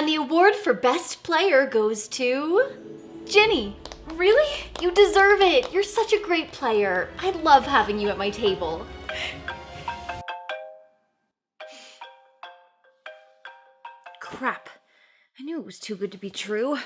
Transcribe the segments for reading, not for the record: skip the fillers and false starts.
the award for best player goes to Ginny. Really? You deserve it. You're such a great player. I love having you at my table. Crap. I knew it was too good to be true.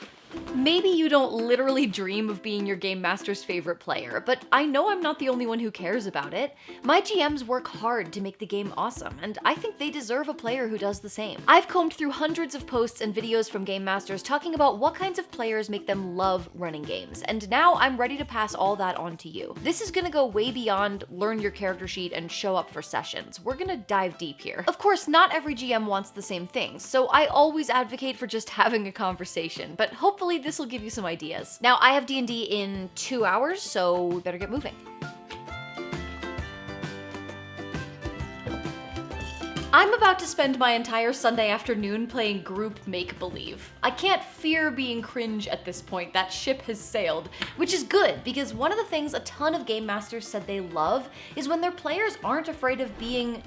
Maybe you don't literally dream of being your game master's favorite player, but I know I'm not the only one who cares about it. My GMs work hard to make the game awesome, and I think they deserve a player who does the same. I've combed through hundreds of posts and videos from game masters talking about what kinds of players make them love running games, and now I'm ready to pass all that on to you. This is gonna go way beyond learn your character sheet and show up for sessions. We're gonna dive deep here. Of course, not every GM wants the same things, so I always advocate for just having a conversation, but hopefully this will give you some ideas. Now, I have D&D in 2 hours, so we better get moving. I'm about to spend my entire Sunday afternoon playing group make-believe. I can't fear being cringe at this point. That ship has sailed, which is good because one of the things a ton of game masters said they love is when their players aren't afraid of being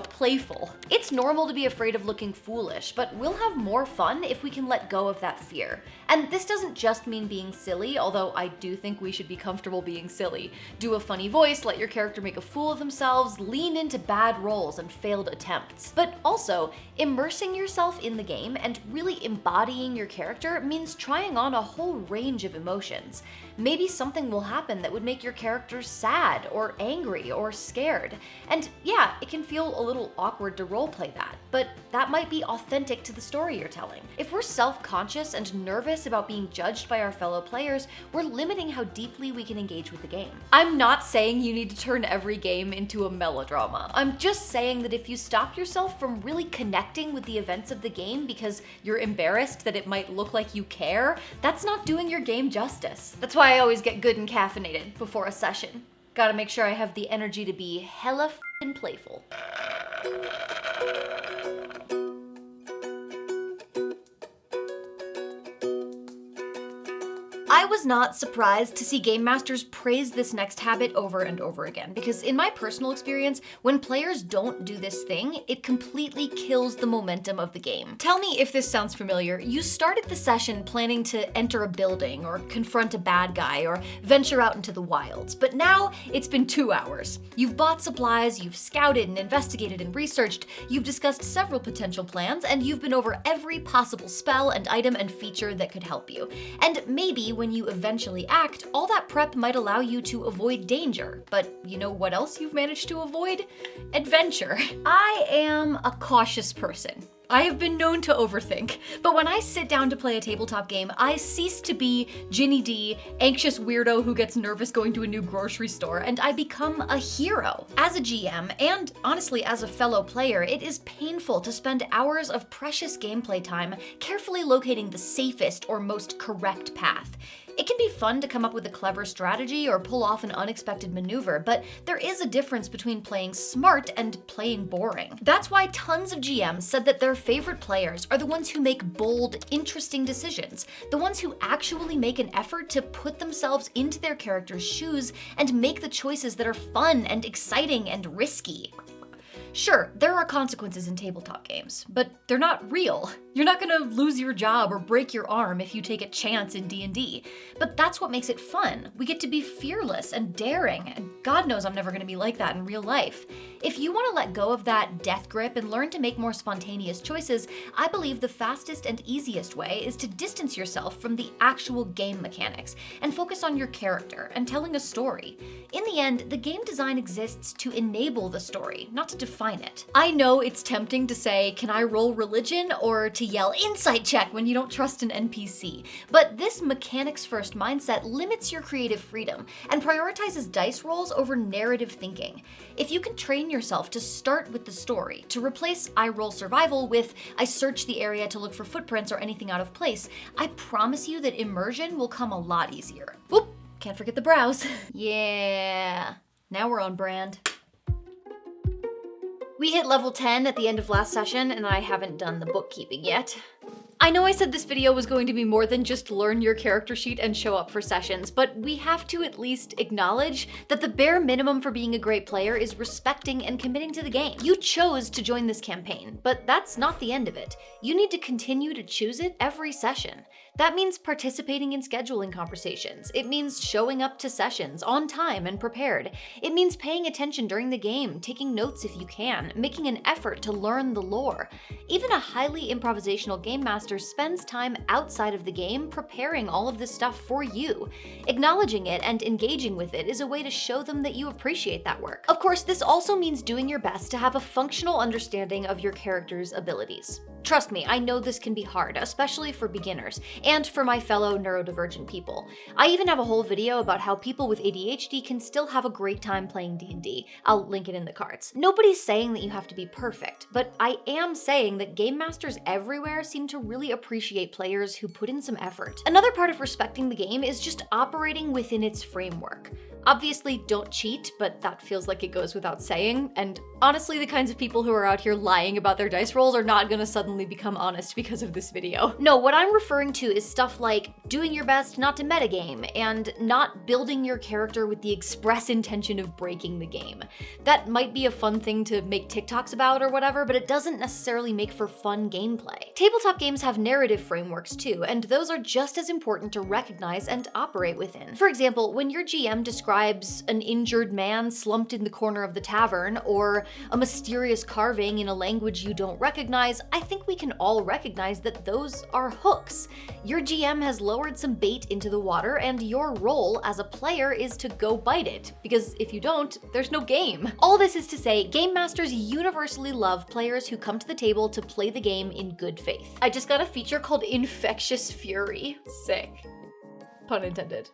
playful. It's normal to be afraid of looking foolish, but we'll have more fun if we can let go of that fear. And this doesn't just mean being silly, although I do think we should be comfortable being silly. Do a funny voice, let your character make a fool of themselves, lean into bad rolls and failed attempts. But also, immersing yourself in the game and really embodying your character means trying on a whole range of emotions. Maybe something will happen that would make your character sad or angry or scared. And yeah, it can feel a little awkward to roleplay that, but that might be authentic to the story you're telling. If we're self-conscious and nervous about being judged by our fellow players, we're limiting how deeply we can engage with the game. I'm not saying you need to turn every game into a melodrama. I'm just saying that if you stop yourself from really connecting with the events of the game because you're embarrassed that it might look like you care, that's not doing your game justice. That's why I always get good and caffeinated before a session. Gotta make sure I have the energy to be hella f***ing playful. I was not surprised to see game masters praise this next habit over and over again, because in my personal experience, when players don't do this thing, it completely kills the momentum of the game. Tell me if this sounds familiar. You started the session planning to enter a building or confront a bad guy or venture out into the wilds, but now it's been 2 hours. You've bought supplies, you've scouted and investigated and researched, you've discussed several potential plans, and you've been over every possible spell and item and feature that could help you. And maybe when you eventually act, all that prep might allow you to avoid danger. But you know what else you've managed to avoid? Adventure. I am a cautious person. I have been known to overthink, but when I sit down to play a tabletop game, I cease to be Ginny D, anxious weirdo who gets nervous going to a new grocery store, and I become a hero. As a GM, and honestly as a fellow player, it is painful to spend hours of precious gameplay time carefully locating the safest or most correct path. It can be fun to come up with a clever strategy or pull off an unexpected maneuver, but there is a difference between playing smart and playing boring. That's why tons of GMs said that their favorite players are the ones who make bold, interesting decisions, the ones who actually make an effort to put themselves into their character's shoes and make the choices that are fun and exciting and risky. Sure, there are consequences in tabletop games, but they're not real. You're not gonna lose your job or break your arm if you take a chance in D&D. But that's what makes it fun. We get to be fearless and daring, and God knows I'm never gonna be like that in real life. If you wanna let go of that death grip and learn to make more spontaneous choices, I believe the fastest and easiest way is to distance yourself from the actual game mechanics and focus on your character and telling a story. In the end, the game design exists to enable the story, not to define it. I know it's tempting to say, can I roll religion, or to yell insight check when you don't trust an NPC, but this mechanics-first mindset limits your creative freedom and prioritizes dice rolls over narrative thinking. If you can train yourself to start with the story, to replace I roll survival with I search the area to look for footprints or anything out of place, I promise you that immersion will come a lot easier. Whoop, can't forget the brows. Yeah, now we're on brand. We hit level 10 at the end of last session, and I haven't done the bookkeeping yet. I know I said this video was going to be more than just learn your character sheet and show up for sessions, but we have to at least acknowledge that the bare minimum for being a great player is respecting and committing to the game. You chose to join this campaign, but that's not the end of it. You need to continue to choose it every session. That means participating in scheduling conversations. It means showing up to sessions on time and prepared. It means paying attention during the game, taking notes if you can, making an effort to learn the lore. Even a highly improvisational game master spends time outside of the game preparing all of this stuff for you. Acknowledging it and engaging with it is a way to show them that you appreciate that work. Of course, this also means doing your best to have a functional understanding of your character's abilities. Trust me, I know this can be hard, especially for beginners, and for my fellow neurodivergent people. I even have a whole video about how people with ADHD can still have a great time playing D&D. I'll link it in the cards. Nobody's saying that you have to be perfect, but I am saying that game masters everywhere seem to really appreciate players who put in some effort. Another part of respecting the game is just operating within its framework. Obviously, don't cheat, but that feels like it goes without saying, and honestly, the kinds of people who are out here lying about their dice rolls are not gonna suddenly become honest because of this video. No, what I'm referring to is stuff like doing your best not to metagame, and not building your character with the express intention of breaking the game. That might be a fun thing to make TikToks about or whatever, but it doesn't necessarily make for fun gameplay. Tabletop games have narrative frameworks too, and those are just as important to recognize and operate within. For example, when your GM describes an injured man slumped in the corner of the tavern, or a mysterious carving in a language you don't recognize, I think we can all recognize that those are hooks. Your GM has lowered some bait into the water, and your role as a player is to go bite it, because if you don't, there's no game. All this is to say, game masters universally love players who come to the table to play the game in good faith. I just got a feature called Infectious Fury. Sick. Pun intended.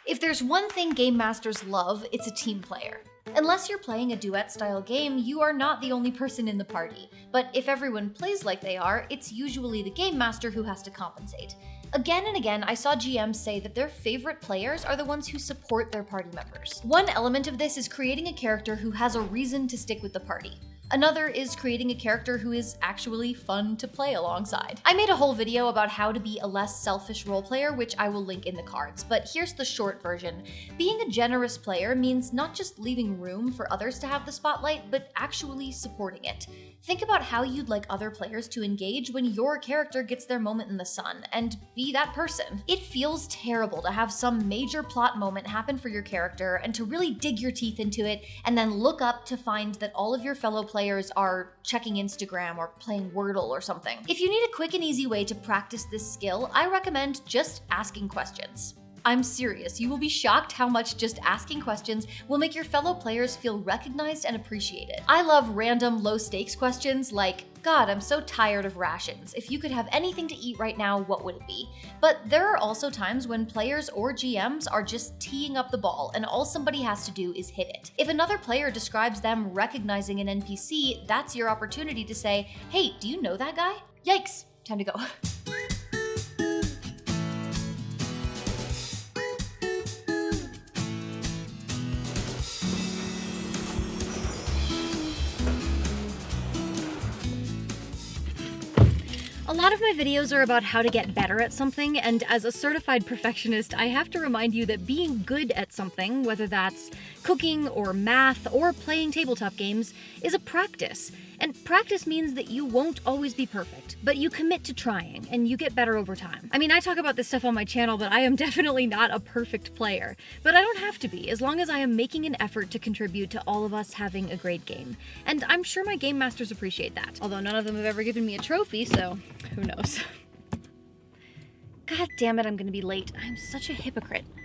If there's one thing game masters love, it's a team player. Unless you're playing a duet-style game, you are not the only person in the party. But if everyone plays like they are, it's usually the game master who has to compensate. Again and again, I saw GMs say that their favorite players are the ones who support their party members. One element of this is creating a character who has a reason to stick with the party. Another is creating a character who is actually fun to play alongside. I made a whole video about how to be a less selfish role player, which I will link in the cards, but here's the short version. Being a generous player means not just leaving room for others to have the spotlight, but actually supporting it. Think about how you'd like other players to engage when your character gets their moment in the sun, and be that person. It feels terrible to have some major plot moment happen for your character and to really dig your teeth into it, and then look up to find that all of your fellow players are checking Instagram or playing Wordle or something. If you need a quick and easy way to practice this skill, I recommend just asking questions. I'm serious, you will be shocked how much just asking questions will make your fellow players feel recognized and appreciated. I love random low-stakes questions like, God, I'm so tired of rations. If you could have anything to eat right now, what would it be? But there are also times when players or GMs are just teeing up the ball and all somebody has to do is hit it. If another player describes them recognizing an NPC, that's your opportunity to say, hey, do you know that guy? Yikes, time to go. A lot of my videos are about how to get better at something, and as a certified perfectionist, I have to remind you that being good at something, whether that's cooking or math or playing tabletop games, is a practice. And practice means that you won't always be perfect, but you commit to trying, and you get better over time. I mean, I talk about this stuff on my channel, but I am definitely not a perfect player. But I don't have to be, as long as I am making an effort to contribute to all of us having a great game. And I'm sure my game masters appreciate that, although none of them have ever given me a trophy, so who knows. God damn it, I'm gonna be late. I'm such a hypocrite.